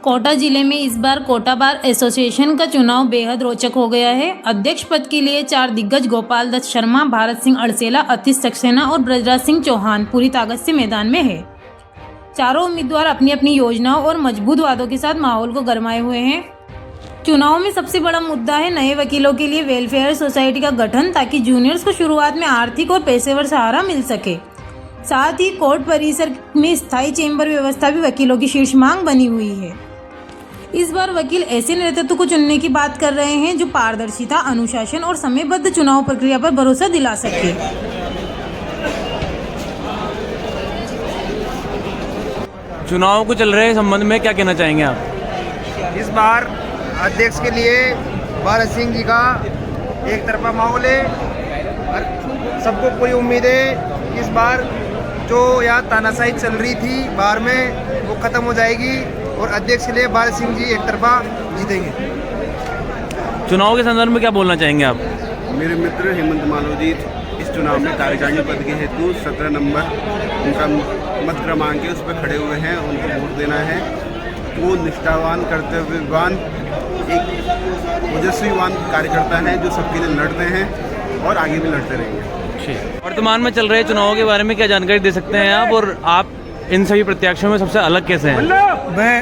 कोटा जिले में इस बार कोटा बार एसोसिएशन का चुनाव बेहद रोचक हो गया है। अध्यक्ष पद के लिए 4 दिग्गज गोपाल दत्त शर्मा, भारत सिंह अड़सेला, अतीश सक्सेना और ब्रजराज सिंह चौहान पूरी ताकत से मैदान में है। चारों उम्मीदवार अपनी अपनी योजनाओं और मजबूत वादों के साथ माहौल को गरमाए हुए हैं। चुनाव में सबसे बड़ा मुद्दा है नए वकीलों के लिए वेलफेयर सोसाइटी का गठन, ताकि जूनियर्स को शुरुआत में आर्थिक और पेशेवर सहारा मिल सके। साथ ही कोर्ट परिसर में स्थायी चेंबर व्यवस्था भी वकीलों की शीर्ष मांग बनी हुई है। इस बार वकील ऐसे नेतृत्व को चुनने की बात कर रहे हैं जो पारदर्शिता, अनुशासन और समयबद्ध चुनाव प्रक्रिया पर भरोसा दिला सके। चुनाव को चल रहे संबंध में क्या कहना चाहेंगे आप? इस बार अध्यक्ष के लिए भारत सिंह जी का एक तरफा माहौल है और सबको पूरी उम्मीद है इस बार जो यहाँ तानाशाही चल रही थी बाहर में वो ख़त्म हो जाएगी और अध्यक्ष के लिए भारत सिंह जी एक तरफा जीतेंगे। चुनाव के संदर्भ में क्या बोलना चाहेंगे आप? मेरे मित्र हेमंत मालवी इस चुनाव में कार्यकारिणी पद के हेतु 17 नंबर उनका मत क्रमांक है, उस पर खड़े हुए हैं। उनको वोट देना है। वो निष्ठावान, कर्तव्यवान, एक ओजस्वीवान कार्यकर्ता है जो सबके लिए लड़ते हैं और आगे भी लड़ते रहेंगे। वर्तमान में चल रहे चुनाव के बारे में क्या जानकारी दे सकते हैं आप, और आप इन सभी प्रत्याशियों में सबसे अलग कैसे हैं? मैं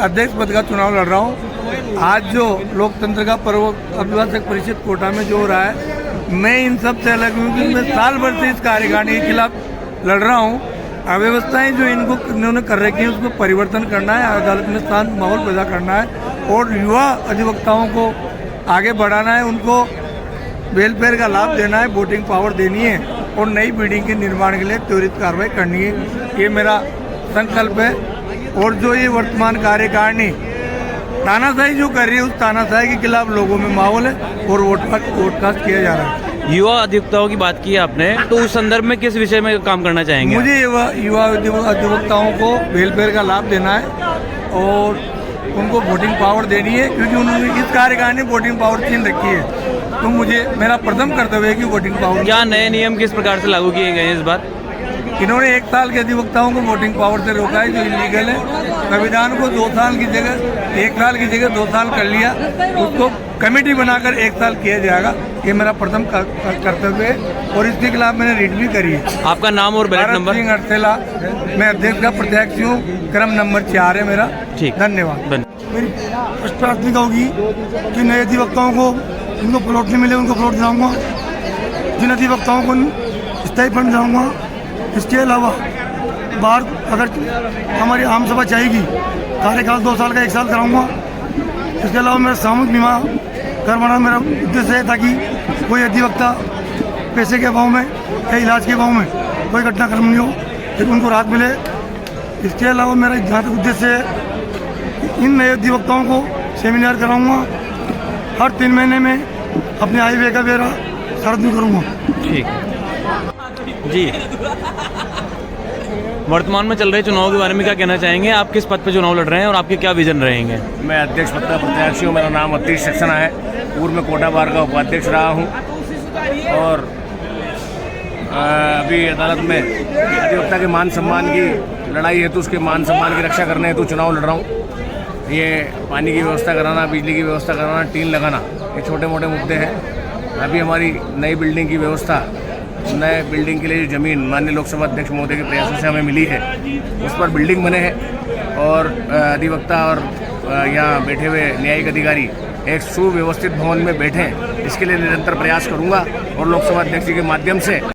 अध्यक्ष पद का चुनाव लड़ रहा हूँ। आज जो लोकतंत्र का पर्व अभिभाषक परिषद कोटा में जो हो रहा है, मैं इन सब से अलग हूँ क्योंकि मैं साल भर से इस कार्यकारिणी के खिलाफ लड़ रहा हूँ। अव्यवस्थाएं जो इन्होंने कर रखी है उसको परिवर्तन करना है, अदालत में शांत माहौल पैदा करना है और युवा अधिवक्ताओं को आगे बढ़ाना है, उनको वेलफेयर का लाभ देना है, वोटिंग पावर देनी है और नई बिल्डिंग के निर्माण के लिए त्वरित कार्रवाई करनी है। ये मेरा संकल्प है। और जो ये वर्तमान कार्यकारिणी तानाशाही जो कर रही है, उस तानाशाही के खिलाफ लोगों में माहौल है और वोटकास्ट किया जा रहा है। युवा अधिवक्ताओं की बात की आपने, तो उस संदर्भ में किस विषय में काम करना चाहेंगे? मुझे युवा अधिवक्ताओं को वेलफेयर का लाभ देना है और उनको वोटिंग पावर देनी है, क्योंकि उन्होंने इस कार्यकारिणी में वोटिंग पावर छीन रखी है। तो मुझे मेरा प्रथम कर्तव्य है कि वोटिंग पावर। क्या नए नियम किस प्रकार से लागू किए गए हैं इस बार? इन्होंने 1 साल के अधिवक्ताओं को वोटिंग पावर से रोका है, जो इलीगल है। संविधान को 2 साल की जगह 1 साल की जगह 2 साल कर लिया, उसको कमेटी बनाकर 1 साल किया जाएगा। ये मेरा प्रथम कर्तव्य है और इसके खिलाफ मैंने रिट भी करी है। आपका नाम और बैलेट नंबर? भारत सिंह अड़सेला, मैं अध्यक्ष का प्रत्याशी हूँ। क्रम नंबर 4 है मेरा। ठीक, धन्यवाद। मेरी प्राथमिकता होगी कि नए अधिवक्ताओं को जिनको प्लॉट नहीं मिले उनको प्लॉट दिलाऊंगा, जिन अधिवक्ताओं को स्थायी फंड दिलाऊंगा। इसके अलावा बाहर अगर हमारी आम सभा चाहेगी कार्यकाल 2 साल का 1 साल कराऊंगा। इसके अलावा मेरा सामूहिक बीमा करवाना मेरा उद्देश्य है, ताकि कोई अधिवक्ता पैसे के अभाव में या इलाज के अभाव में कोई घटनाक्रम नहीं हो, लेकिन उनको राहत मिले। इसके अलावा मेरा जहाँ तक उद्देश्य है, इन नए अधिवक्ताओं को सेमिनार कराऊंगा। हर 3 महीने में अपने आय व्यय का ब्यौरा सर्द करूँगा। ठीक जी। वर्तमान में चल रहे चुनाव के बारे में क्या कहना चाहेंगे? आप किस पद पर चुनाव लड़ रहे हैं और आपके क्या विजन रहेंगे? मैं अध्यक्ष पद का प्रत्याशी हूँ। मेरा नाम अतीश सक्सेना है। पूर्व में कोटा बार का उपाध्यक्ष रहा हूँ और अभी अदालत में अधिवक्ता के मान सम्मान की लड़ाई है, तो उसके मान सम्मान की रक्षा करने हेतु चुनाव लड़ रहा हूँ। ये पानी की व्यवस्था कराना, बिजली की व्यवस्था कराना, टीन लगाना, ये छोटे मोटे मुद्दे हैं। अभी हमारी नई बिल्डिंग की व्यवस्था, नए बिल्डिंग के लिए जो ज़मीन माननीय लोकसभा अध्यक्ष महोदय के प्रयासों से हमें मिली है, उस पर बिल्डिंग बने हैं और अधिवक्ता और यहाँ बैठे हुए न्यायिक अधिकारी एक सुव्यवस्थित भवन में बैठें, इसके लिए निरंतर प्रयास करूँगा और लोकसभा अध्यक्ष जी के माध्यम से